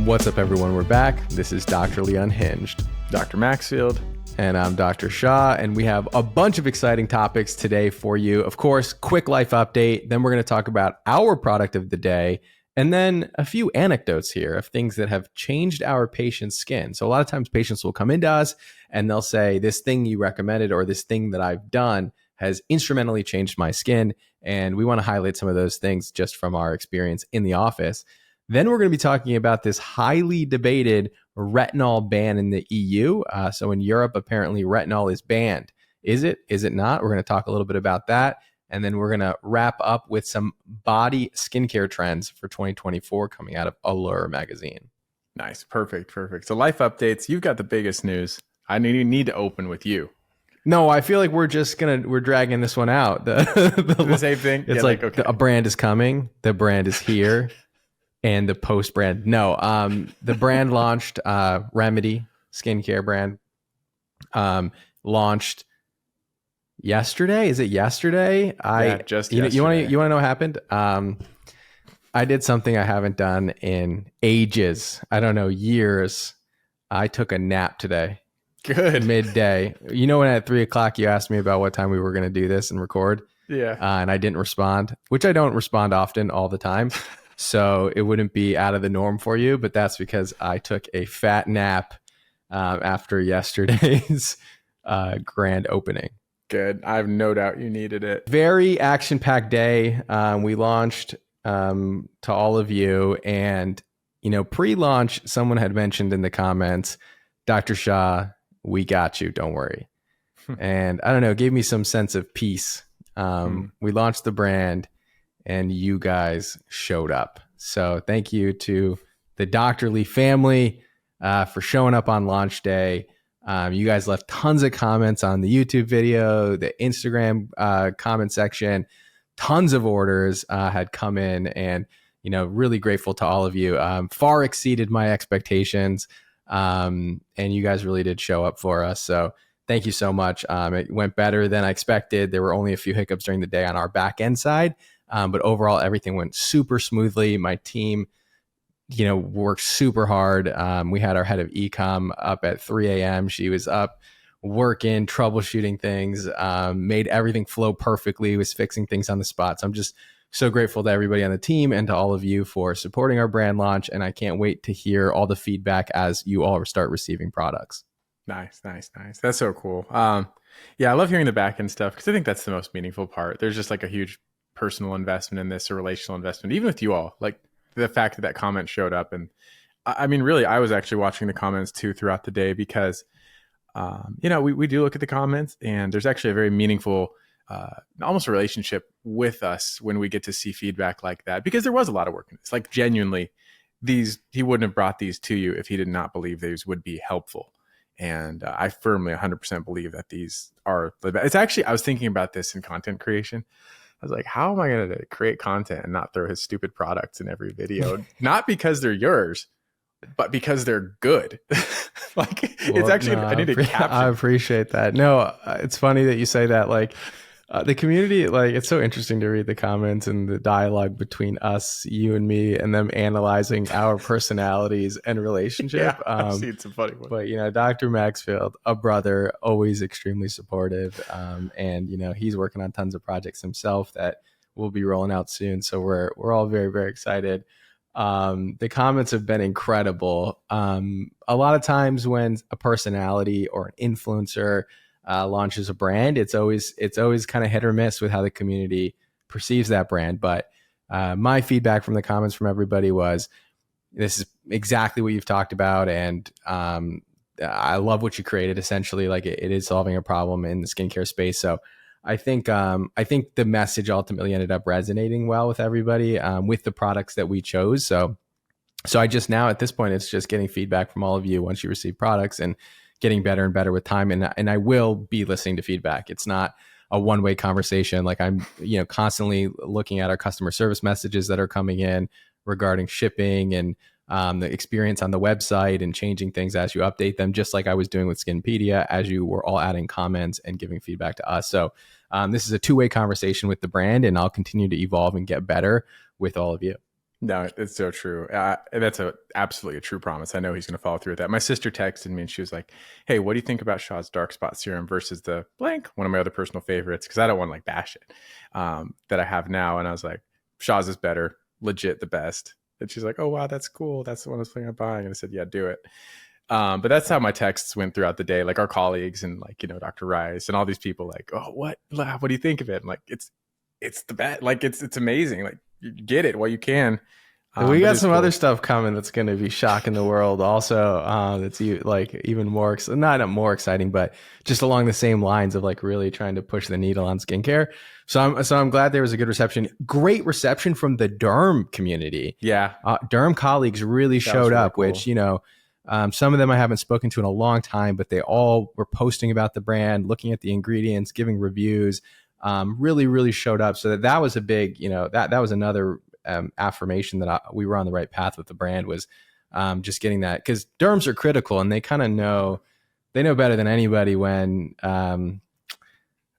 What's up, everyone? We're back. This is Dr. Lee Unhinged. Dr. Maxfield. And I'm Dr. Shaw, and we have a bunch of exciting topics today for you. Of course, quick life update. Then we're going to talk about our product of the day, and then a few anecdotes here of things that have changed our patient's skin. So a lot of times patients will come into us and they'll say, this thing you recommended or this thing that I've done has instrumentally changed my skin. And we want to highlight some of those things just from our experience in the office. Then we're going to be talking about this highly debated retinol ban in the EU. So in Europe, apparently retinol is banned. Is it? Is it not? We're going to talk a little bit about that. And then we're going to wrap up with some body skincare trends for 2024 coming out of Allure magazine. Nice. Perfect. So life updates. You've got the biggest news. I need to open with you. No, I feel like we're dragging this one out. The same thing. It's okay. A brand is coming. The brand is here. And the post brand. No, the brand launched, Remedy skincare brand, launched yesterday. Is it yesterday? Just yesterday. You want to know what happened? I did something I haven't done in ages. I don't know, years. I took a nap today. Good. Midday. You know, when at 3:00 you asked me about what time we were going to do this and record? Yeah. And I didn't respond, which I don't respond often all the time. So it wouldn't be out of the norm for you, but that's because I took a fat nap after yesterday's grand opening. Good. I have no doubt you needed it. Very action-packed day. We launched to all of you, and pre-launch, someone had mentioned in the comments, Dr. Shah, we got you. Don't worry. And I don't know, it gave me some sense of peace. We launched the brand, and you guys showed up. So thank you to the Dr. Lee family for showing up on launch day. You guys left tons of comments on the YouTube video, the Instagram comment section. Tons of orders had come in, and really grateful to all of you. Far exceeded my expectations, and you guys really did show up for us. So thank you so much. It went better than I expected. There were only a few hiccups during the day on our back end side. But overall, everything went super smoothly. My team, worked super hard. We had our head of e-com up at 3 a.m. She was up working, troubleshooting things, made everything flow perfectly, was fixing things on the spot. So I'm just so grateful to everybody on the team and to all of you for supporting our brand launch. And I can't wait to hear all the feedback as you all start receiving products. Nice. That's so cool. Yeah, I love hearing the back end stuff because I think that's the most meaningful part. There's just like a huge personal investment in this, a relational investment, even with you all, like the fact that comment showed up. And I mean, really, I was actually watching the comments too throughout the day because, we do look at the comments, and there's actually a very meaningful, almost a relationship with us when we get to see feedback like that, because there was a lot of work in this. Like genuinely, he wouldn't have brought these to you if he did not believe these would be helpful. And I firmly 100% believe that these are the best. It's actually, I was thinking about this in content creation. I was like, how am I going to create content and not throw his stupid products in every video? Not because they're yours, but because they're good. It's actually, I need to capture. I appreciate that. No, it's funny that you say that. Like the community, it's so interesting to read the comments and the dialogue between us, you and me, and them analyzing our personalities and relationship. Yeah, I've seen some funny ones. But, Dr. Maxfield, a brother, always extremely supportive. And, he's working on tons of projects himself that will be rolling out soon. So we're all very, very excited. The comments have been incredible. A lot of times when a personality or an influencer launches a brand, it's always kind of hit or miss with how the community perceives that brand. But my feedback from the comments from everybody was, this is exactly what you've talked about, and I love what you created. Essentially, like it is solving a problem in the skincare space. So I think the message ultimately ended up resonating well with everybody with the products that we chose. So I just now at this point, it's just getting feedback from all of you once you receive products and getting better and better with time. And I will be listening to feedback. It's not a one-way conversation. Like I'm, constantly looking at our customer service messages that are coming in regarding shipping and the experience on the website and changing things as you update them, just like I was doing with Skinpedia, as you were all adding comments and giving feedback to us. So this is a two-way conversation with the brand, and I'll continue to evolve and get better with all of you. No, it's so true. That's absolutely a true promise. I know he's going to follow through with that. My sister texted me and she was like, "Hey, what do you think about Shaw's dark spot serum versus the blank, one of my other personal favorites?" Because I don't want to like bash it, that I have now. And I was like, "Shaw's is better, legit the best." And she's like, "Oh wow, that's cool. That's the one I was planning on buying." And I said, "Yeah, do it." But that's how my texts went throughout the day. Like our colleagues and like Dr. Rice and all these people, like, "Oh, what do you think of it?" I'm like, it's the best. Like it's amazing. Like you get it while you can. We But got it's some cool. other stuff coming that's going to be shocking the world. Also, that's like even more, not more exciting, but just along the same lines of like really trying to push the needle on skincare. So I'm glad there was a good reception. Great reception from the derm community. Yeah, Derm colleagues really that was showed really up, cool. which some of them I haven't spoken to in a long time, but they all were posting about the brand, looking at the ingredients, giving reviews. Really, really showed up. So that was a big, that was another affirmation that we were on the right path with the brand was just getting that, because derms are critical and they kind of know, they know better than anybody when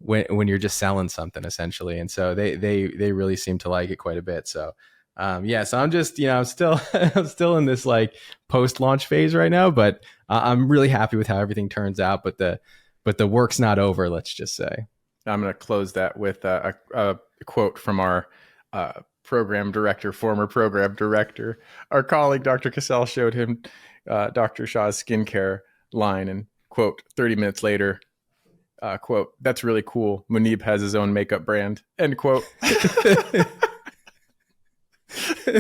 you're just selling something essentially. And so they really seem to like it quite a bit. So yeah, so I'm just, I'm still, I'm still in this like post launch phase right now, but I'm really happy with how everything turns out. But the work's not over, let's just say. I'm going to close that with a quote from our program director, former program director. Our colleague, Dr. Cassell, showed him Dr. Shaw's skincare line and quote, 30 minutes later, quote, "That's really cool. Munib has his own makeup brand," end quote. For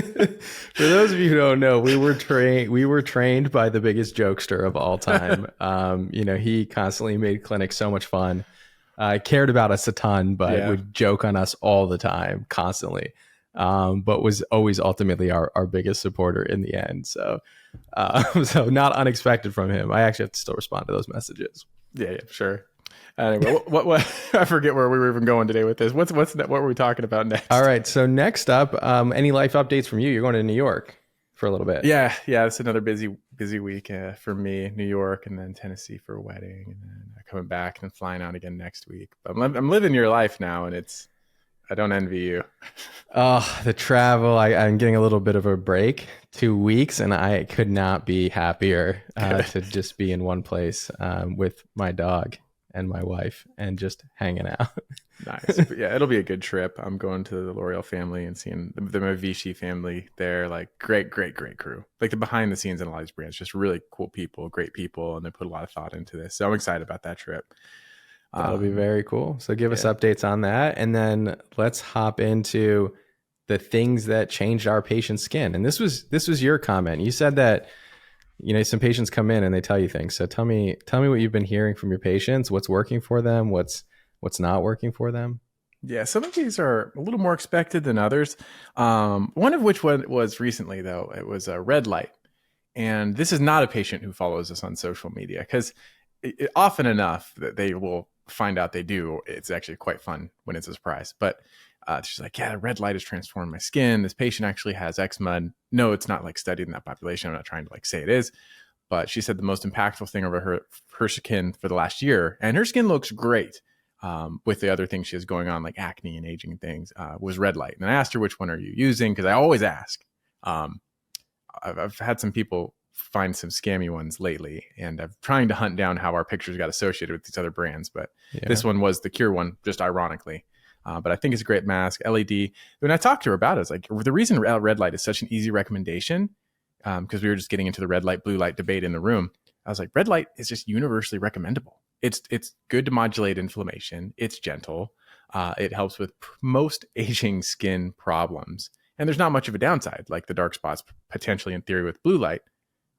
those of you who don't know, we were trained by the biggest jokester of all time. He constantly made clinics so much fun. Cared about us a ton, but Yeah. would joke on us all the time, constantly. But was always ultimately our biggest supporter in the end. So, so not unexpected from him. I actually have to still respond to those messages. Yeah, sure. Anyway, what I forget where we were even going today with this. What were we talking about All next? right. So next up, any life updates from you? You're going to New York for a little bit. Yeah, it's another busy week for me. New York and then Tennessee for a wedding, and then coming back and then flying out again next week. But I'm living your life now, and I don't envy you. Oh, the travel. I'm getting a little bit of a break, 2 weeks, and I could not be happier to just be in one place with my dog and my wife and just hanging out. Nice. But yeah, it'll be a good trip. I'm going to the L'Oreal family and seeing the Mavishi family there. Like great crew. Like the behind the scenes in a lot of these brands, just really cool people, great people, and they put a lot of thought into this. So I'm excited about that trip. That'll be very cool. So give us Yeah. updates on that. And then let's hop into the things that changed our patient's skin. And this was your comment. You said that, some patients come in and they tell you things. So tell me what you've been hearing from your patients, what's working for them, what's not working for them. Yeah, some of these are a little more expected than others. One of which was recently, though. It was a red light. And this is not a patient who follows us on social media because often enough that they will find out they do. It's actually quite fun when it's a surprise. But she's like, yeah, the red light has transformed my skin. This patient actually has eczema. And no, it's not like studied in that population. I'm not trying to like say it is. But she said the most impactful thing over her skin for the last year, and her skin looks great with the other things she has going on, like acne and aging things, was red light. And I asked her, which one are you using? Because I always ask. I've had some people find some scammy ones lately, and I'm trying to hunt down how our pictures got associated with these other brands. But this one was the Cure one, just ironically. But I think it's a great mask. LED. When I talked to her about it, it's like the reason red light is such an easy recommendation, because we were just getting into the red light, blue light debate in the room. I was like, red light is just universally recommendable. It's good to modulate inflammation. It's gentle. It helps with most aging skin problems. And there's not much of a downside, like the dark spots potentially in theory with blue light.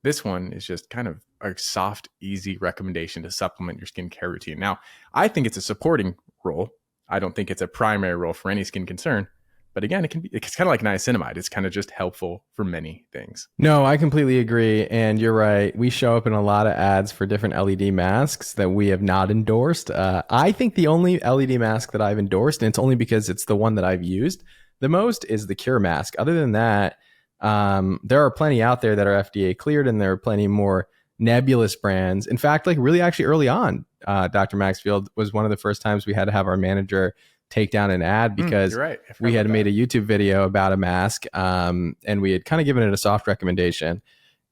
This one is just kind of a soft, easy recommendation to supplement your skincare routine. Now, I think it's a supporting role. I don't think it's a primary role for any skin concern. But again, it's kind of like niacinamide. It's kind of just helpful for many things. No, I completely agree. And you're right. We show up in a lot of ads for different LED masks that we have not endorsed. I think the only LED mask that I've endorsed, and it's only because it's the one that I've used the most, is the Cure mask. Other than that, there are plenty out there that are FDA cleared, and there are plenty more nebulous brands. In fact, like really actually early on, Dr. Maxfield was one of the first times we had to have our manager take down an ad because You're right. I forgot we had about made that. a YouTube video about a mask, and we had kind of given it a soft recommendation.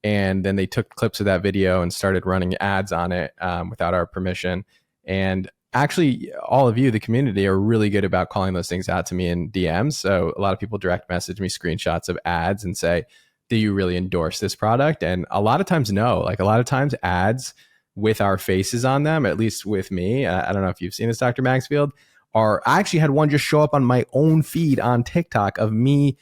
And then they took clips of that video and started running ads on it without our permission. And actually, all of you, the community, are really good about calling those things out to me in DMs. So a lot of people direct message me screenshots of ads and say, do you really endorse this product? And a lot of times, no. Like a lot of times, ads with our faces on them, at least with me, I don't know if you've seen this, Dr. Maxfield, are I actually had one just show up on my own feed on TikTok of me,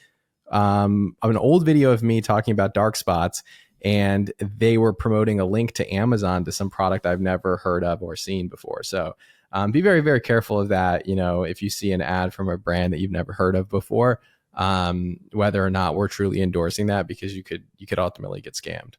of an old video of me talking about dark spots, and they were promoting a link to Amazon to some product I've never heard of or seen before. So be very, very careful of that. You know, if you see an ad from a brand that you've never heard of before, whether or not we're truly endorsing that, because you could ultimately get scammed.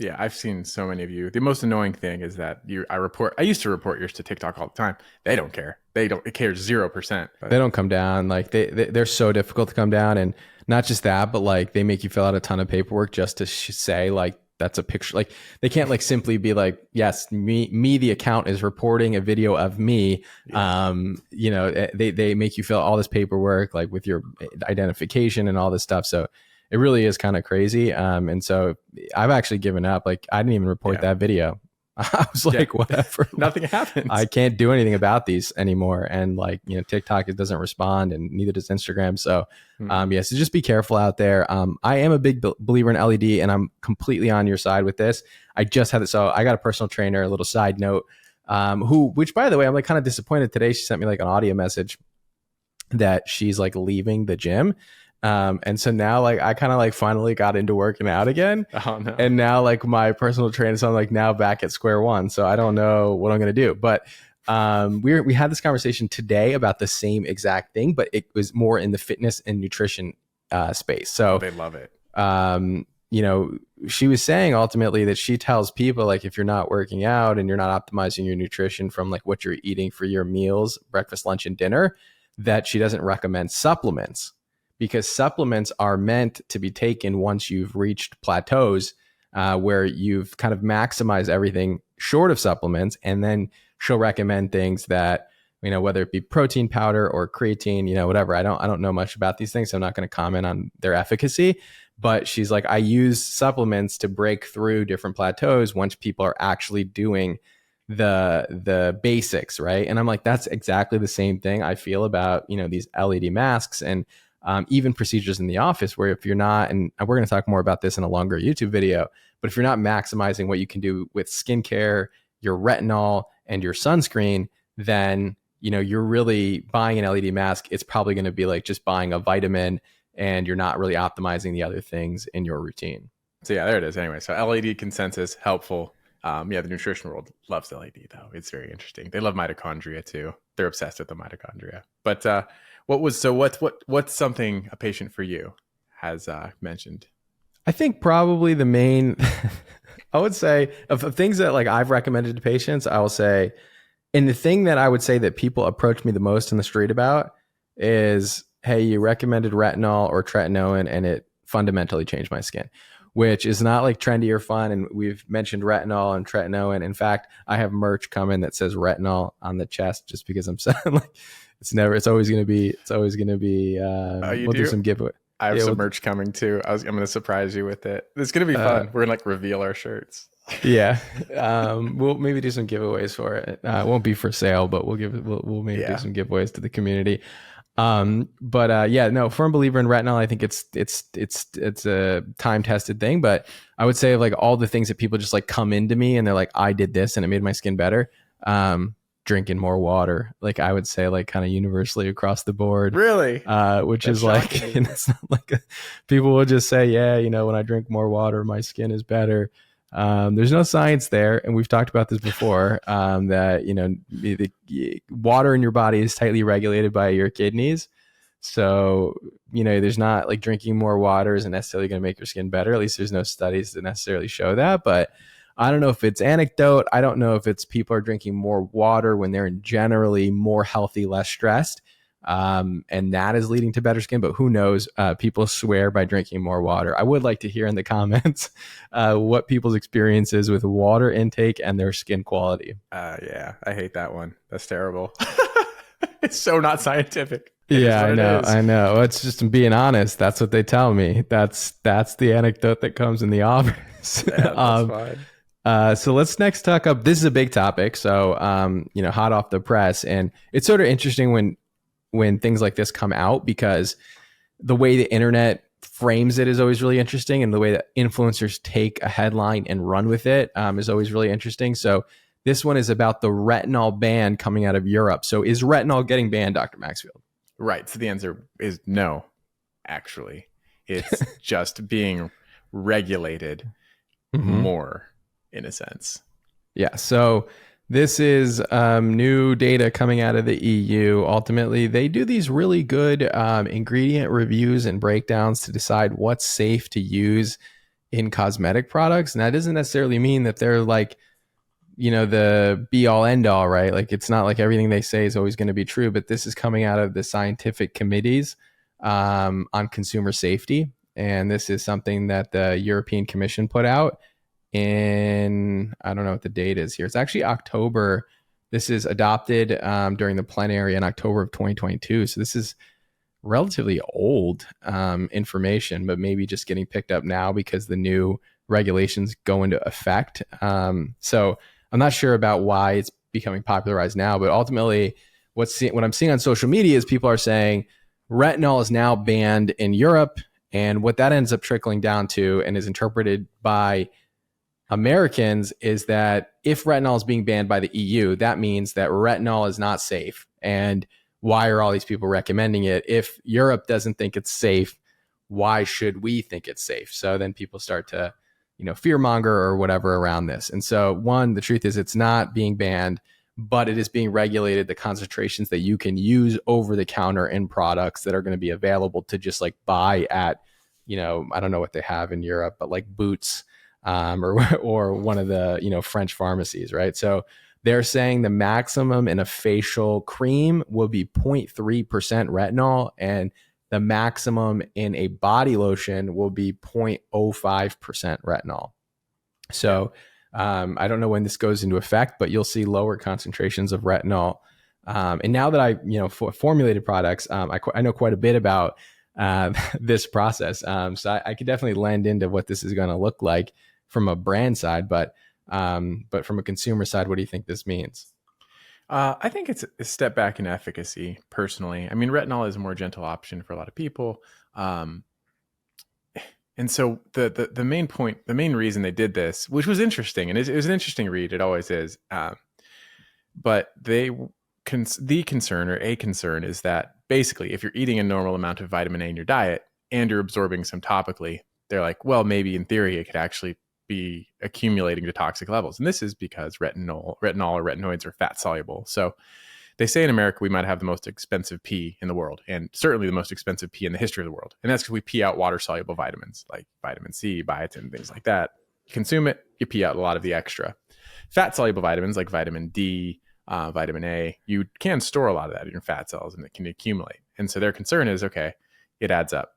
Yeah, I've seen so many of you. The most annoying thing is that I used to report yours to TikTok all the time. They don't care. It cares 0%. They don't come down. Like they're so difficult to come down. And not just that, but like they make you fill out a ton of paperwork just to say like, that's a picture. Like they can't like simply be like, yes, me, the account is reporting a video of me. Yeah. You know, they make you fill all this paperwork, like with your identification and all this stuff. So it really is kind of crazy. And so I've actually given up. Like I didn't even report that video. I was like, whatever. Nothing happens. I can't do anything about these anymore. And like, you know, TikTok, it doesn't respond, and neither does Instagram. So, yeah, so just be careful out there. I am a big believer in LED, and I'm completely on your side with this. I just had it. So I got a personal trainer, a little side note, which by the way, I'm like kind of disappointed today. She sent me like an audio message that she's like leaving the gym. And so now like I kind of like finally got into working out again. Oh no. And now like my personal trainer, so I'm like now back at square one. So I don't know what I'm going to do, but we had this conversation today about the same exact thing, but it was more in the fitness and nutrition space. So they love it. You know, she was saying ultimately that she tells people like if you're not working out and you're not optimizing your nutrition from like what you're eating for your meals, breakfast, lunch, and dinner, that she doesn't recommend supplements, because supplements are meant to be taken once you've reached plateaus where you've kind of maximized everything short of supplements. And then she'll recommend things that, you know, whether it be protein powder or creatine, you know, whatever. I don't know much about these things, so I'm not going to comment on their efficacy. But she's like, I use supplements to break through different plateaus once people are actually doing the basics, right? And I'm like, that's exactly the same thing I feel about, you know, these LED masks and even procedures in the office, where if you're not, and we're going to talk more about this in a longer YouTube video, but if you're not maximizing what you can do with skincare, your retinol, and your sunscreen, then, you know, you're really buying an LED mask. It's probably going to be like just buying a vitamin, and you're not really optimizing the other things in your routine. So yeah, there it is. Anyway, so LED consensus, helpful. Yeah, the nutrition world loves LED though. It's very interesting. They love mitochondria too. They're obsessed with the mitochondria. But what's something a patient for you has mentioned? I think probably the main, I would say of things that like I've recommended to patients, I will say, and the thing that I would say that people approach me the most in the street about is, hey, you recommended retinol or tretinoin and it fundamentally changed my skin, which is not like trendy or fun. And we've mentioned retinol and tretinoin. In fact, I have merch coming that says retinol on the chest just because I'm saying like, it's always going to be, we'll do some giveaway. I have some merch coming too. I'm going to surprise you with it. It's going to be fun. We're going to like reveal our shirts. Yeah. We'll maybe do some giveaways for it. It won't be for sale, but we'll maybe do some giveaways to the community. Yeah, no, firm believer in retinol. I think it's a time tested thing, but I would say like all the things that people just like come into me and they're like, I did this and it made my skin better. Drinking more water, like I would say like kind of universally across the board. Really? Which is like, and it's not like people will just say, yeah, you know, when I drink more water, my skin is better. There's no science there. And we've talked about this before, that, you know, the water in your body is tightly regulated by your kidneys. So, you know, there's not like drinking more water isn't necessarily going to make your skin better. At least there's no studies that necessarily show that. But I don't know if it's anecdote. I don't know if it's people are drinking more water when they're generally more healthy, less stressed. And that is leading to better skin, but who knows? People swear by drinking more water. I would like to hear in the comments what people's experience is with water intake and their skin quality. Yeah, I hate that one. That's terrible. It's so not scientific. It is Yeah, what I it know. is. I know. It's just being honest. That's what they tell me. That's the anecdote that comes in the office. Yeah, that's fine. So let's next talk up. This is a big topic. So, hot off the press, and it's sort of interesting when things like this come out because the way the internet frames it is always really interesting, and the way that influencers take a headline and run with it is always really interesting. So this one is about the retinol ban coming out of Europe. So is retinol getting banned, Dr. Maxfield? Right. So the answer is no, actually. It's just being regulated Mm-hmm. more in a sense. Yeah. So this is new data coming out of the EU. Ultimately, they do these really good ingredient reviews and breakdowns to decide what's safe to use in cosmetic products. And that doesn't necessarily mean that they're like, the be all end all, right? Like it's not like everything they say is always going to be true, but this is coming out of the scientific committees on consumer safety. And this is something that the European Commission put out in, I don't know what the date is here. It's actually October. This is adopted during the plenary in October of 2022. So this is relatively old information, but maybe just getting picked up now because the new regulations go into effect. So I'm not sure about why it's becoming popularized now, but ultimately, what I'm seeing on social media is people are saying retinol is now banned in Europe, and what that ends up trickling down to and is interpreted by Americans is that if retinol is being banned by the EU, that means that retinol is not safe. And why are all these people recommending it? If Europe doesn't think it's safe, why should we think it's safe? So then people start to, fear monger or whatever around this. And so, one, the truth is it's not being banned, but it is being regulated. The concentrations that you can use over the counter in products that are going to be available to just like buy at, I don't know what they have in Europe, but like Boots or one of the French pharmacies, right? So they're saying the maximum in a facial cream will be 0.3% retinol, and the maximum in a body lotion will be 0.05% retinol. So I don't know when this goes into effect, but you'll see lower concentrations of retinol. And now that I formulated products, I know quite a bit about this process. So I could definitely lend into what this is going to look like from a brand side, but from a consumer side, what do you think this means? I think it's a step back in efficacy, personally. I mean, retinol is a more gentle option for a lot of people. And so the main point, the main reason they did this, which was interesting, and it was an interesting read, it always is. But the concern is that basically, if you're eating a normal amount of vitamin A in your diet and you're absorbing some topically, they're like, well, maybe in theory it could actually be accumulating to toxic levels. And this is because retinol or retinoids are fat soluble. So they say in America we might have the most expensive pee in the world, and certainly the most expensive pee in the history of the world. And that's because we pee out water soluble vitamins like vitamin C, biotin, things like that. You consume it, you pee out a lot of the extra. Fat soluble vitamins like vitamin D, vitamin A, you can store a lot of that in your fat cells and it can accumulate. And so their concern is, okay, it adds up.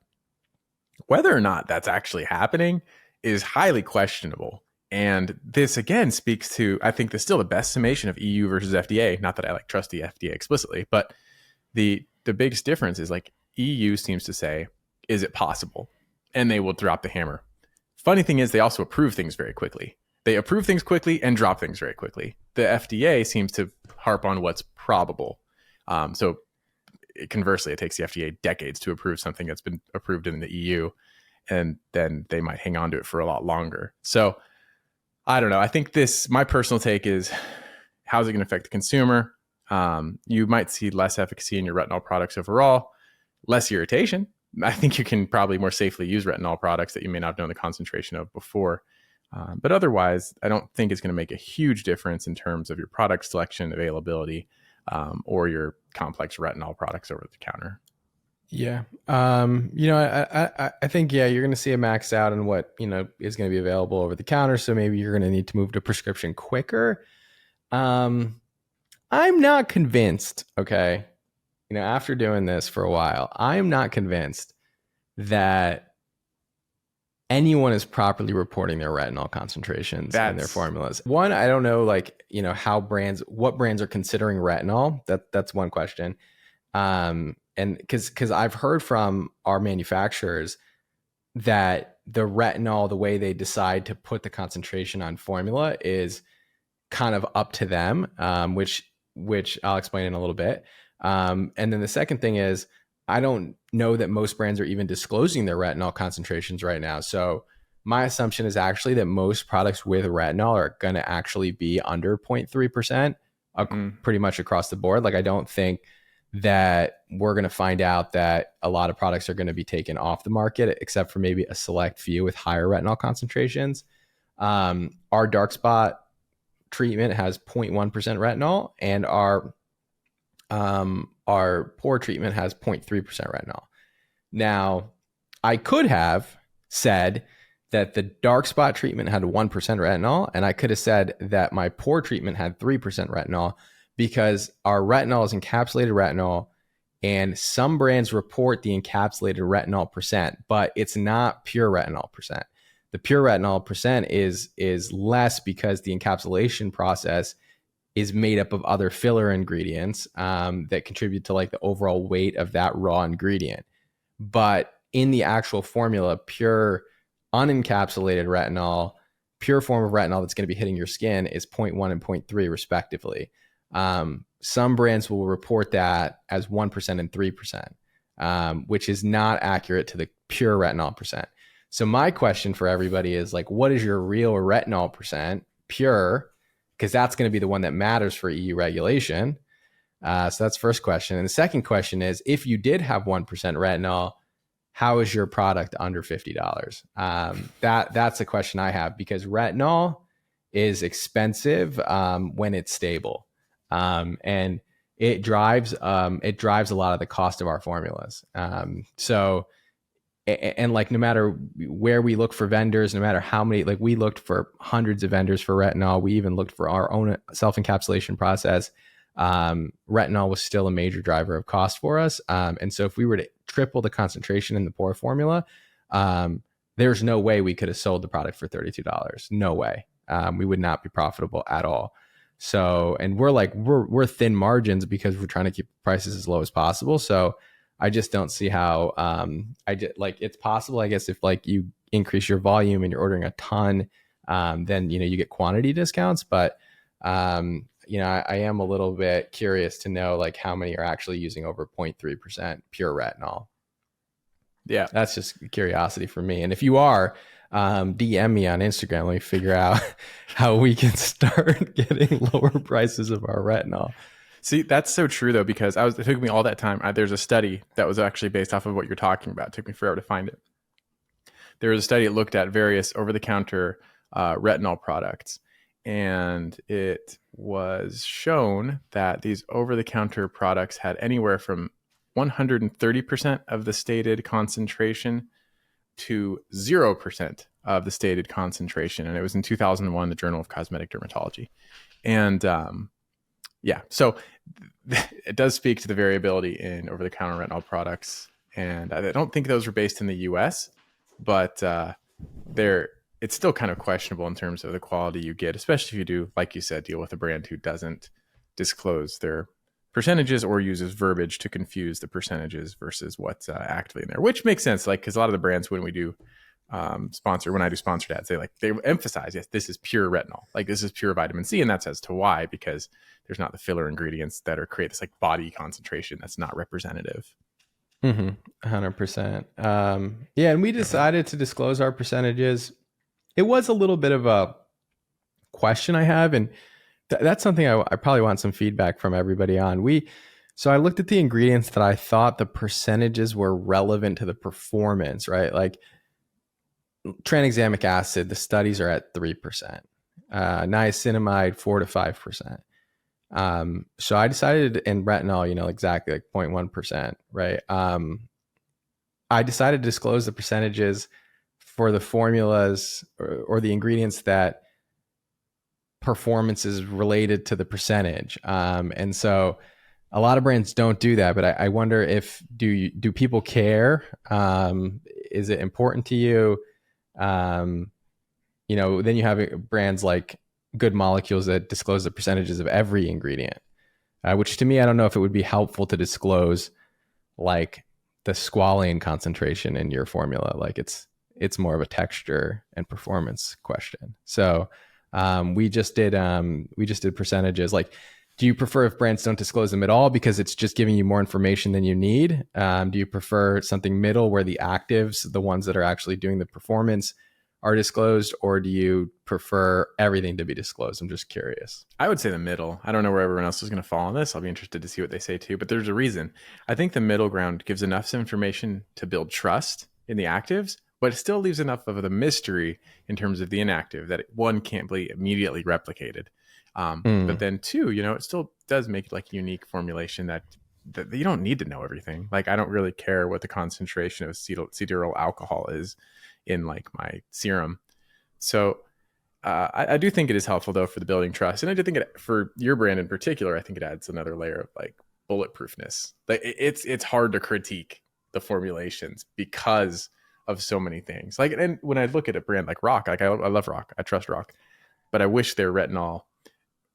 Whether or not that's actually happening is highly questionable. And this again speaks to, I think, still the best summation of EU versus FDA. Not that I trust the FDA explicitly, but the biggest difference is like EU seems to say, is it possible? And they will drop the hammer. Funny thing is they also approve things very quickly. They approve things quickly and drop things very quickly. The FDA seems to harp on what's probable. So conversely, it takes the FDA decades to approve something that's been approved in the EU, and then they might hang on to it for a lot longer. So I don't know. I think my personal take is, how's it going to affect the consumer? You might see less efficacy in your retinol products overall, less irritation. I think you can probably more safely use retinol products that you may not have known the concentration of before. But otherwise, I don't think it's going to make a huge difference in terms of your product selection, availability, or your complex retinol products over the counter. Yeah. I think, you're going to see a max out on what, is going to be available over the counter. So maybe you're going to need to move to prescription quicker. I'm not convinced. Okay. After doing this for a while, I'm not convinced that anyone is properly reporting their retinol concentrations in their formulas. One, I don't know, what brands are considering retinol. That's one question. And because I've heard from our manufacturers that the retinol, the way they decide to put the concentration on formula is kind of up to them, which I'll explain in a little bit. And then the second thing is, I don't know that most brands are even disclosing their retinol concentrations right now. So my assumption is actually that most products with retinol are going to actually be under 0.3%, Mm. pretty much across the board. Like, I don't think that we're going to find out that a lot of products are going to be taken off the market, except for maybe a select few with higher retinol concentrations. Our dark spot treatment has 0.1% retinol, and our pore treatment has 0.3% retinol. Now, I could have said that the dark spot treatment had 1% retinol, and I could have said that my pore treatment had 3% retinol, because our retinol is encapsulated retinol, and some brands report the encapsulated retinol percent, but it's not pure retinol percent. The pure retinol percent is less because the encapsulation process is made up of other filler ingredients that contribute to like the overall weight of that raw ingredient. But in the actual formula, pure unencapsulated retinol, pure form of retinol that's going to be hitting your skin is 0.1 and 0.3 respectively. Some brands will report that as 1% and 3%, which is not accurate to the pure retinol percent. So my question for everybody is like, what is your real retinol percent pure? Because that's going to be the one that matters for EU regulation. So that's the first question. And the second question is, if you did have 1% retinol, how is your product under $50? That's the question I have, because retinol is expensive when it's stable, and it drives a lot of the cost of our formulas. So, and like, no matter where we look for vendors, no matter how many, like, we looked for hundreds of vendors for retinol. We even looked for our own self-encapsulation process. Retinol was still a major driver of cost for us. And so if we were to triple the concentration in the pore formula, there's no way we could have sold the product for $32. No way. We would not be profitable at all. So, and we're thin margins because we're trying to keep prices as low as possible. So I just don't see how, it's possible, I guess, if like you increase your volume and you're ordering a ton, then, you get quantity discounts. But, I am a little bit curious to know like how many are actually using over 0.3% pure retinol. Yeah. That's just curiosity for me. And if you are, DM me on Instagram. Let me figure out how we can start getting lower prices of our retinol. See, that's so true though, because it took me all that time. There's a study that was actually based off of what you're talking about. It took me forever to find it. There was a study that looked at various over-the-counter retinol products, and it was shown that these over-the-counter products had anywhere from 130% of the stated concentration to 0% of the stated concentration. And it was in 2001, the Journal of Cosmetic Dermatology. And yeah, so it does speak to the variability in over-the-counter retinol products. And I don't think those were based in the US, but it's still kind of questionable in terms of the quality you get, especially if you do, like you said, deal with a brand who doesn't disclose their percentages or uses verbiage to confuse the percentages versus what's actively in there, which makes sense. Like, because a lot of the brands, when I do sponsored ads, they emphasize, yes, this is pure retinol, like this is pure vitamin C, and that's as to why, because there's not the filler ingredients that create this like body concentration that's not representative. 100%. Yeah, and we decided to disclose our percentages. It was a little bit of a question I have, and that's something I probably want some feedback from everybody on. So I looked at the ingredients that I thought the percentages were relevant to the performance, right? Like tranexamic acid, the studies are at 3%. Niacinamide, 4 to 5%. So I decided in retinol, exactly like 0.1%, right? I decided to disclose the percentages for the formulas or the ingredients that performance is related to the percentage. And so a lot of brands don't do that, but I wonder if, do people care? Is it important to you? Then you have brands like Good Molecules that disclose the percentages of every ingredient. which to me, I don't know if it would be helpful to disclose like the squalane concentration in your formula. Like it's more of a texture and performance question. So we just did percentages. Like, do you prefer if brands don't disclose them at all because it's just giving you more information than you need? Do you prefer something middle where the actives, the ones that are actually doing the performance, are disclosed, or do you prefer everything to be disclosed? I'm just curious. I would say the middle. I don't know where everyone else is going to fall on this. I'll be interested to see what they say too, but there's a reason. I think the middle ground gives enough information to build trust in the actives, but it still leaves enough of the mystery in terms of the inactive that one can't be immediately replicated. But Mm. then two, it still does make like unique formulation that you don't need to know everything. Like I don't really care what the concentration of cetyl alcohol is in like my serum. So I do think it is helpful though for the building trust, and I do think it for your brand in particular. I think it adds another layer of like bulletproofness. Like it's hard to critique the formulations because of so many things. Like, and when I look at a brand like Rock, like I love Rock, I trust Rock, but I wish their retinol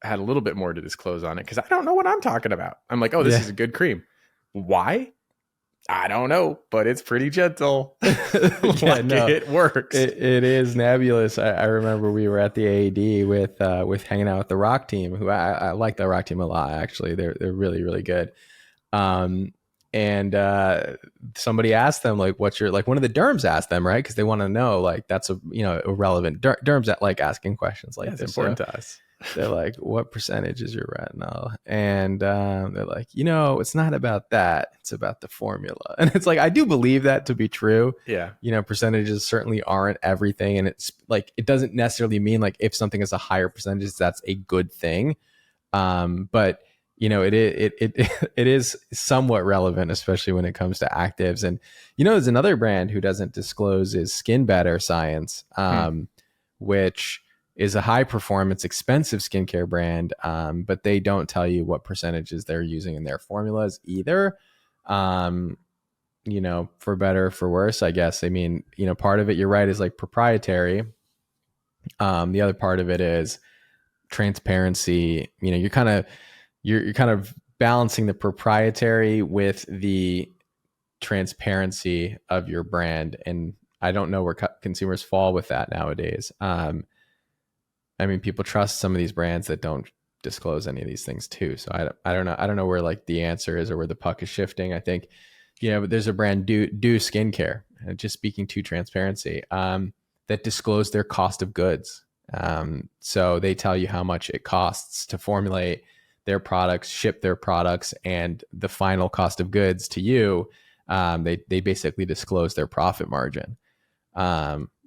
had a little bit more to disclose on it because I don't know what I'm talking about. I'm like, oh, this Yeah. is a good cream. Why? I don't know, but it's pretty gentle. Yeah, Like no, it works. it is nebulous. I remember we were at the AED with hanging out with the Rock team, who I like the Rock team a lot. Actually, they're really really good. Um, and somebody asked them like, "What's your like?" One of the derms asked them, right, because they want to know like that's a irrelevant derms that like asking questions Yeah, like it's this. So important to us. they're like, "What percentage is your retinol?" And they're like, it's not about that. It's about the formula. And it's like, I do believe that to be true. Yeah. Percentages certainly aren't everything. And it's like, it doesn't necessarily mean like if something is a higher percentage, that's a good thing. But it is somewhat relevant, especially when it comes to actives. And, there's another brand who doesn't disclose is Skin Better Science, Hmm. which is a high performance, expensive skincare brand, but they don't tell you what percentages they're using in their formulas either. Um, for better or for worse, I guess. I mean, part of it, you're right, is like proprietary. The other part of it is transparency. You're kind of balancing the proprietary with the transparency of your brand, and I don't know where consumers fall with that nowadays. I mean, people trust some of these brands that don't disclose any of these things too. So I don't know. I don't know where like the answer is or where the puck is shifting. I think, but there's a brand do skincare, just speaking to transparency, that disclose their cost of goods. So they tell you how much it costs to formulate their products, ship their products, and the final cost of goods to you. They basically disclose their profit margin,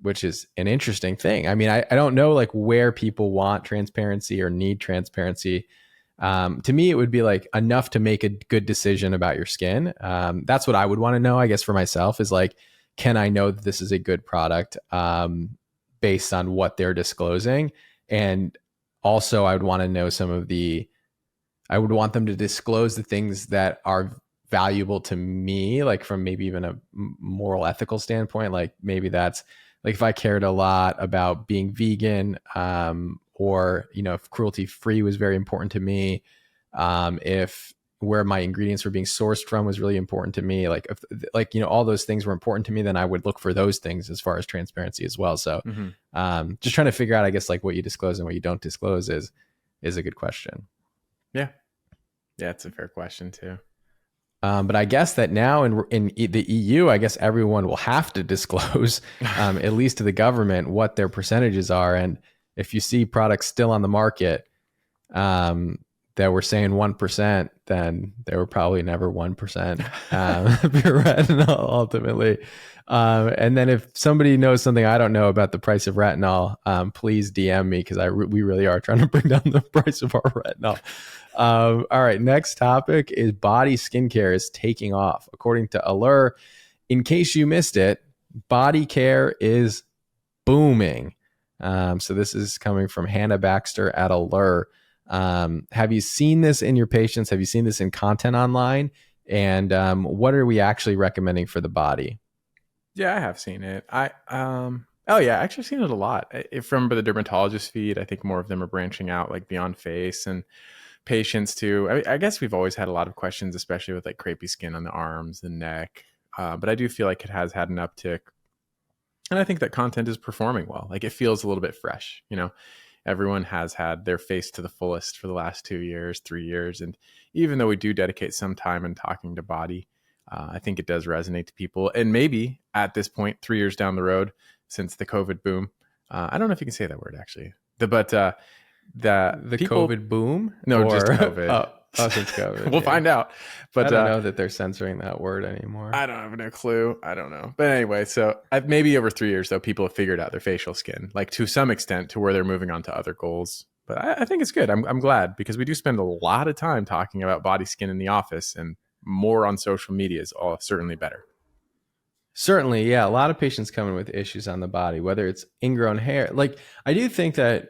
which is an interesting thing. I mean, I don't know like where people want transparency or need transparency. To me, it would be like enough to make a good decision about your skin. That's what I would want to know, I guess, for myself is like, can I know that this is a good product based on what they're disclosing? And also, I would want to know I would want them to disclose the things that are valuable to me, like from maybe even a moral ethical standpoint. Like maybe that's like if I cared a lot about being vegan, or if cruelty free was very important to me, if where my ingredients were being sourced from was really important to me, like if all those things were important to me, then I would look for those things as far as transparency as well. So Hmm. just trying to figure out, I guess, like what you disclose and what you don't disclose is a good question. Yeah. Yeah, it's a fair question too. But I guess that now in the EU, I guess everyone will have to disclose, at least to the government, what their percentages are. And if you see products still on the market um, that were saying 1%, then they were probably never 1% pure retinol ultimately. And then if somebody knows something I don't know about the price of retinol, please DM me because we really are trying to bring down the price of our retinol. All right, next topic is body skincare is taking off. According to Allure, in case you missed it, body care is booming. So this is coming from Hannah Baxter at Allure. Have you seen this in your patients? Have you seen this in content online? And what are we actually recommending for the body? Yeah, I have seen it. Oh yeah, I actually seen it a lot. From the dermatologist feed, I think more of them are branching out like beyond face and patients too. I guess we've always had a lot of questions, especially with like crepey skin on the arms, the neck. But I do feel like it has had an uptick. And I think that content is performing well. Like it feels a little bit fresh, you know. Everyone has had their face to the fullest for the last 2 years, 3 years. And even though we do dedicate some time in talking to body, I think it does resonate to people. And maybe at this point, 3 years down the road, since the COVID boom, I don't know if you can say that word actually, The people, COVID boom? no, just Or COVID. since COVID. We'll yeah. find out. But I don't know that they're censoring that word anymore. I don't have no clue. I don't know. But anyway, so maybe over 3 years, though, people have figured out their facial skin, like to some extent to where they're moving on to other goals. But I think it's good. I'm glad because we do spend a lot of time talking about body skin in the office, and more on social media is all certainly better. Certainly, yeah. A lot of patients coming with issues on the body, whether it's ingrown hair. Like, I do think that,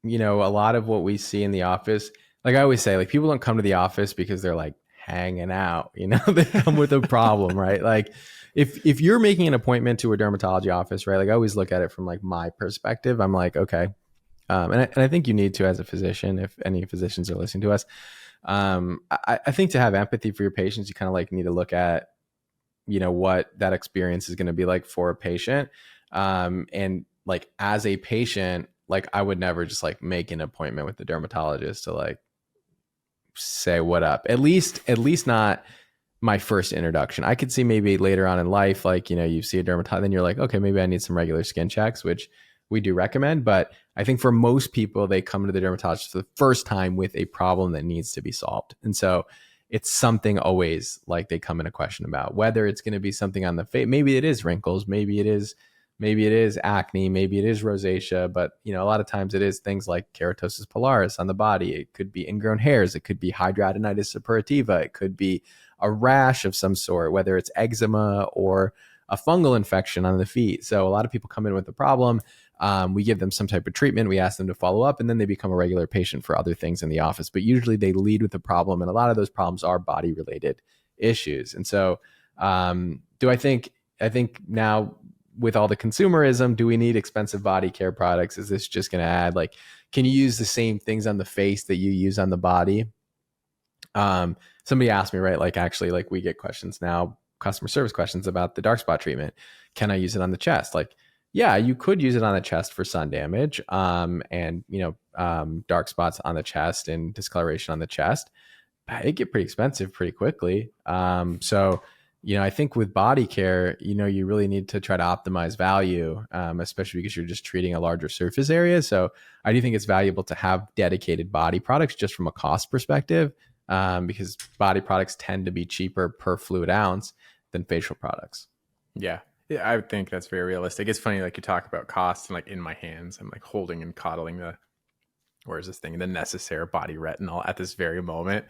a lot of what we see in the office, like I always say, like people don't come to the office because they're like hanging out, they come with a problem, right? Like if you're making an appointment to a dermatology office, right? Like I always look at it from like my perspective. I'm like, okay. And I think you need to as a physician, if any physicians are listening to us. I think to have empathy for your patients, you kind of like need to look at, what that experience is going to be like for a patient. And like as a patient, like I would never just like make an appointment with the dermatologist to like say what up. At least not my first introduction. I could see maybe later on in life, like, you see a dermatologist, then you're like, okay, maybe I need some regular skin checks, which we do recommend. But I think for most people, they come to the dermatologist for the first time with a problem that needs to be solved. And so it's something always like they come in a question about, whether it's going to be something on the face. Maybe it is wrinkles, maybe it is acne, maybe it is rosacea, but a lot of times it is things like keratosis pilaris on the body. It could be ingrown hairs, it could be hidradenitis suppurativa, it could be a rash of some sort, whether it's eczema or a fungal infection on the feet. So a lot of people come in with a problem. We give them some type of treatment. We ask them to follow up, and then they become a regular patient for other things in the office. But usually they lead with a problem, and a lot of those problems are body related issues. And so, I think now with all the consumerism, do we need expensive body care products? Is this just going to add, like, can you use the same things on the face that you use on the body? Somebody asked me, right? Like, actually, like we get questions now, customer service questions about the dark spot treatment. Can I use it on the chest? Like, yeah, you could use it on the chest for sun damage, and dark spots on the chest and discoloration on the chest. It get pretty expensive pretty quickly. So I think with body care, you really need to try to optimize value, especially because you're just treating a larger surface area. So I do think it's valuable to have dedicated body products just from a cost perspective, because body products tend to be cheaper per fluid ounce than facial products. Yeah. Yeah, I would think that's very realistic. It's funny, like you talk about cost, and like in my hands, I'm like holding and coddling the necessary body retinol at this very moment.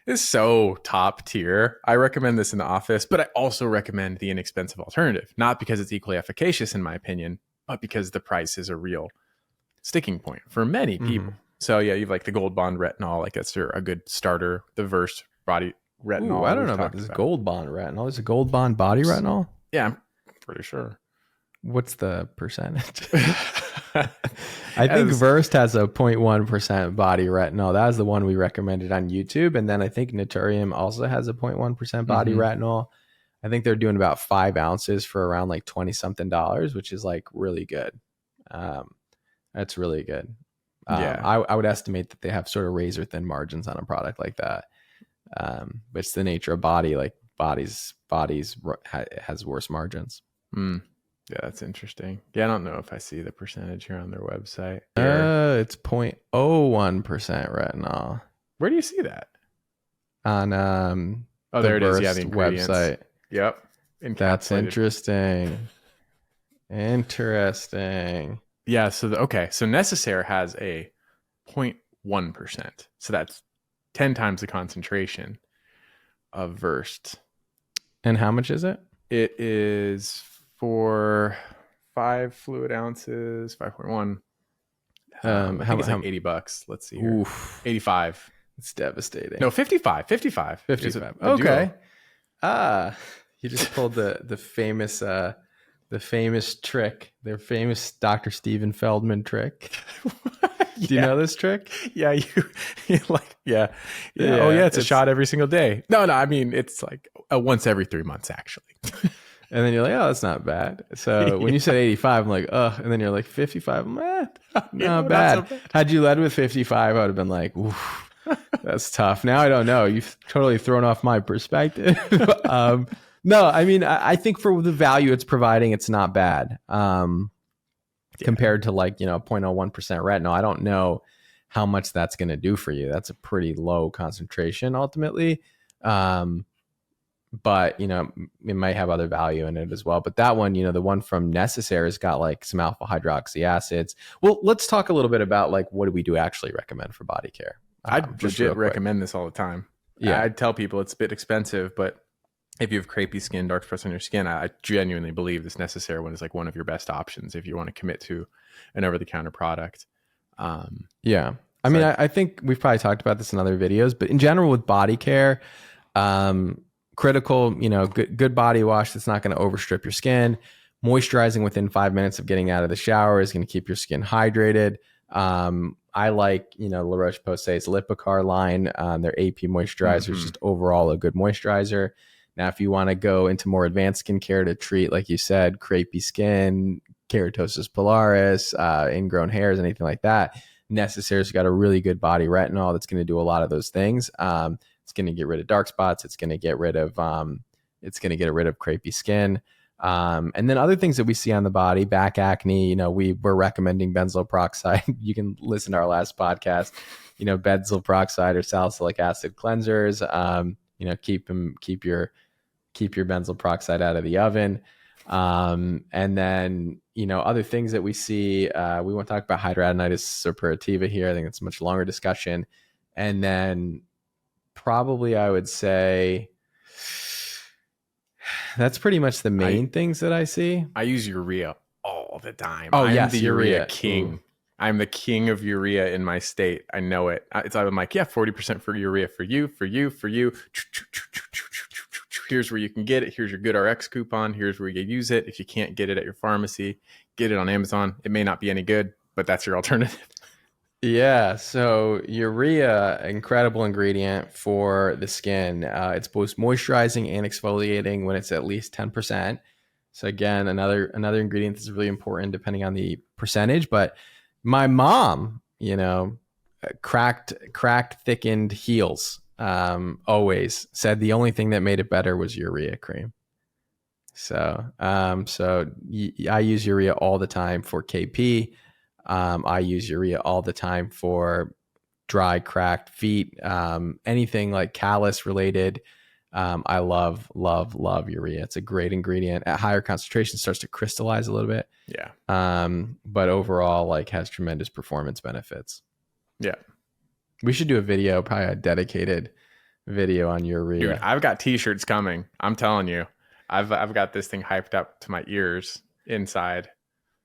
It's so top tier. I recommend this in the office, but I also recommend the inexpensive alternative, not because it's equally efficacious in my opinion, but because the price is a real sticking point for many people. Mm-hmm. So yeah, you have like the Gold Bond retinol, like that's a good starter. The Versed body retinol. Ooh, I don't know about this Gold Bond retinol. There's a Gold Bond body retinol? Yeah, I'm pretty sure. What's the percentage? I think Versed has a 0.1% body retinol. That was the one we recommended on YouTube. And then I think Naturium also has a 0.1% body retinol. I think they're doing about 5 ounces for around like $20 something, which is like really good. That's really good. Yeah. I would estimate that they have sort of razor thin margins on a product like that. But it's the nature of body, like bodies has worse margins. Yeah, that's interesting. Yeah, I don't know if I see the percentage here on their website. It's 0.01% retinol. Where do you see that? On there it is. Yeah, the ingredients website. Yep. That's interesting. Interesting. Yeah. So Necessaire has a 0.1%. So that's 10 times the concentration of Versed. And how much is it? It is for 5 fluid ounces, 5.1. I think it's like $80. Let's see here. Oof. 85. It's devastating. No, 55. 55. Okay. You just pulled the famous trick, their famous Dr. Steven Feldman trick. Do you Yeah. know this trick? Yeah. You like, yeah. Yeah. Oh, Yeah, yeah. It's a shot every single day. No, I mean, it's like once every 3 months, actually. and then you're like, oh, that's not bad. So when Yeah. you said 85, I'm like, oh, and then you're like 55, I'm like, not Not so bad. bad. Had you led with 55, I would have been like, oof, that's tough. Now I don't know. You've totally thrown off my perspective. No, I mean, I think for the value it's providing, it's not bad. Yeah. Compared to like, 0.01% retinol. I don't know how much that's going to do for you. That's a pretty low concentration ultimately. But it might have other value in it as well. But that one, the one from Necessaire has got like some alpha hydroxy acids. Well, let's talk a little bit about like what do we do actually recommend for body care. I'd Just legit real quick. recommend this all the time. Yeah. I'd tell people it's a bit expensive, but if you have crepey skin, dark spots on your skin, I genuinely believe this Necessaire one is like one of your best options if you want to commit to an over-the-counter product. Yeah. I mean, I think we've probably talked about this in other videos, but in general with body care, critical, good body wash that's not going to overstrip your skin. Moisturizing within 5 minutes of getting out of the shower is going to keep your skin hydrated. I like, La Roche-Posay's Lipicar line. Their AP moisturizer is just overall a good moisturizer. Now, if you want to go into more advanced skincare to treat, like you said, crepey skin, keratosis pilaris, ingrown hairs, anything like that, Necessaire's got a really good body retinol that's going to do a lot of those things. It's going to get rid of dark spots. It's going to get rid of crepey skin. And then other things that we see on the body, back acne, we were recommending benzoyl peroxide. You can listen to our last podcast, benzoyl peroxide or salicylic acid cleansers. Keep your benzoyl peroxide out of the oven. And then, other things that we see, we won't talk about hidradenitis suppurativa here. I think it's a much longer discussion. And then probably I would say that's pretty much the main things that I see. I use urea all the time. Oh, I'm yes, the urea king. Ooh. I'm the king of urea in my state. I know it. I'm like, yeah, 40% for urea for you. Here's where you can get it. Here's your good RX coupon. Here's where you use it. If you can't get it at your pharmacy, get it on Amazon. It may not be any good, but that's your alternative. Yeah, so urea, incredible ingredient for the skin. It's both moisturizing and exfoliating when it's at least 10%. So again, another ingredient that's really important depending on the percentage. But my mom, cracked thickened heels, always said the only thing that made it better was urea cream. So I use urea all the time for KP. I use urea all the time for dry, cracked feet, anything like callus related. I love urea. It's a great ingredient. At higher concentration, starts to crystallize a little bit. Yeah. But overall, like, has tremendous performance benefits. Yeah. We should do a video, probably a dedicated video on urea. Dude, I've got t-shirts coming. I'm telling you. I've got this thing hyped up to my ears inside.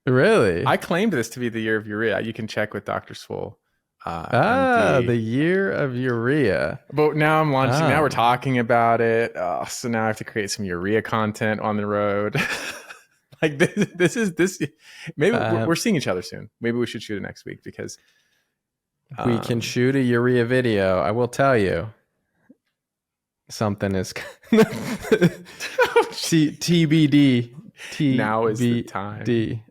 Really? I claimed this to be the year of urea. You can check with Dr. Swole. The year of urea. But now I'm launching. Now we're talking about it. So now I have to create some urea content on the road. Like this. Maybe we're seeing each other soon. Maybe we should shoot it next week because we can shoot a urea video. I will tell you, something is TBD. Now is the time.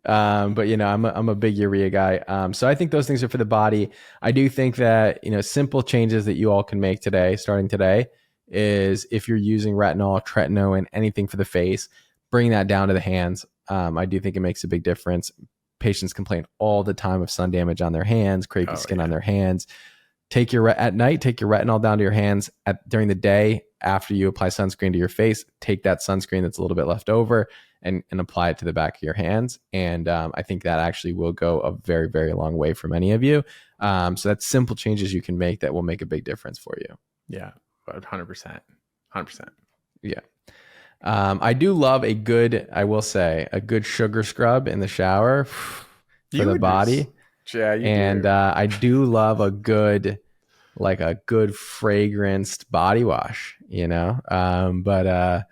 But I'm a big urea guy. So I think those things are for the body. I do think that simple changes that you all can make today, starting today, is if you're using retinol, tretinoin, anything for the face, bring that down to the hands. I do think it makes a big difference. Patients complain all the time of sun damage on their hands, crepey skin on their hands. At night, take your retinol down to your hands. During the day, after you apply sunscreen to your face, take that sunscreen that's a little bit left over and apply it to the back of your hands. And I think that actually will go a very, very long way for many of you. So that's simple changes you can make that will make a big difference for you. Yeah, 100%. 100%. Yeah. I do love a good sugar scrub in the shower for the body. Yeah, you do. I do love a good fragranced body wash, but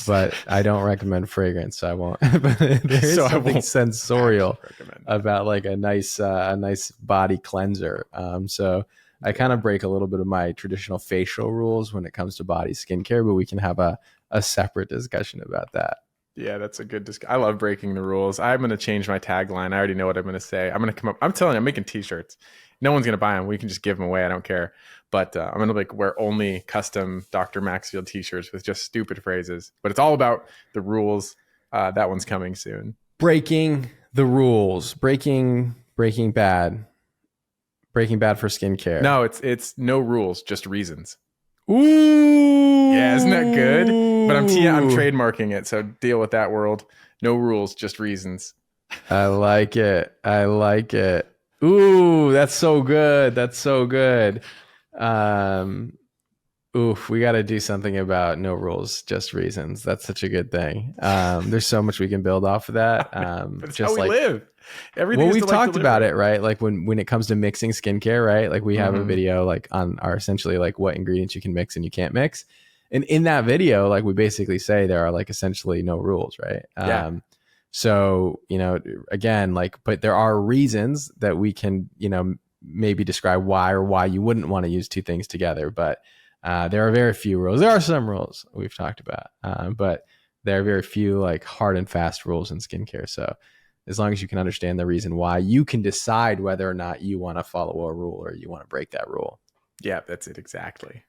but I don't recommend fragrance, so I won't. But there is So I something won't sensorial actually recommend that. about like a nice body cleanser. So I kind of break a little bit of my traditional facial rules when it comes to body skincare, but we can have a separate discussion about that. Yeah, that's a good discussion. I love breaking the rules. I'm going to change my tagline. I already know what I'm going to say. I'm going to come up. I'm telling you, I'm making t-shirts. No one's going to buy them. We can just give them away. I don't care. But I'm going to like wear only custom Dr. Maxfield t-shirts with just stupid phrases. But it's all about the rules. That one's coming soon. Breaking the rules. Breaking bad. Breaking bad for skincare. No, it's no rules, just reasons. Ooh. Yeah, isn't that good? But I'm trademarking it, so deal with that world. No rules, just reasons. I like it. I like it. Ooh, that's so good. That's so good. Oof, we got to do something about no rules, just reasons. That's such a good thing. There's so much we can build off of that. But it's Just how we like, live. Everything well, is we've to like talked about delivery. it, right? Like when it comes to mixing skincare, right? Like we have a Mhm. video like on our essentially like what ingredients you can mix and you can't mix. And in that video, like we basically say there are like essentially no rules, right? Yeah. So, you know, again, like, but there are reasons that we can, you know, maybe describe why you wouldn't want to use two things together. But there are very few rules. There are some rules we've talked about, but there are very few like hard and fast rules in skincare. So as long as you can understand the reason why, you can decide whether or not you want to follow a rule or you want to break that rule. Yeah, that's it exactly.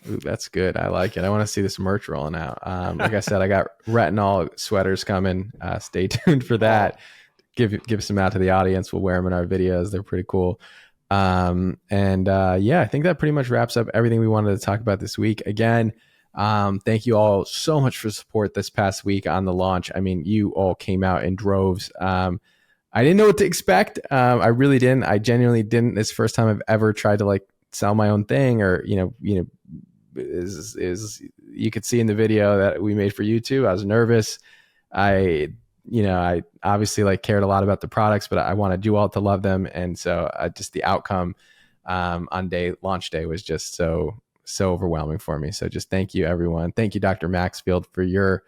Ooh, that's good. I like it. I want to see this merch rolling out. Like I said, I got retinol sweaters coming. Stay tuned for that. Give some out to the audience. We'll wear them in our videos. They're pretty cool. Yeah, I think that pretty much wraps up everything we wanted to talk about this week. Again, thank you all so much for support this past week on the launch. I mean, you all came out in droves. I didn't know what to expect. I really didn't. I genuinely didn't. It's the first time I've ever tried to like sell my own thing, or is you could see in the video that we made for YouTube. I was nervous. I obviously like cared a lot about the products, but I wanted you all to love them, and so just the outcome on launch day was just so overwhelming for me. So just thank you, everyone. Thank you, Dr. Maxfield, for your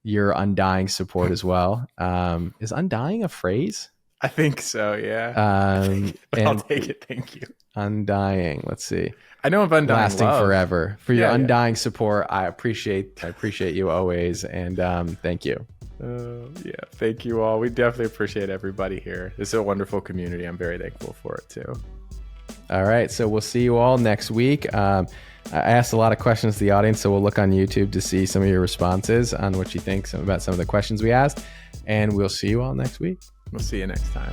undying support as well. Is undying a phrase? I think so, yeah. But I'll And take it. Thank you. undying. Let's see. I know of undying Lasting love. forever. For your Yeah, yeah. undying support. I appreciate you always, and thank you. Yeah, thank you all. We definitely appreciate everybody here. This is a wonderful community. I'm very thankful for it too. All right, so we'll see you all next week. I asked a lot of questions to the audience, so we'll look on YouTube to see some of your responses on what you think about some of the questions we asked, and we'll see you all next week. We'll see you next time.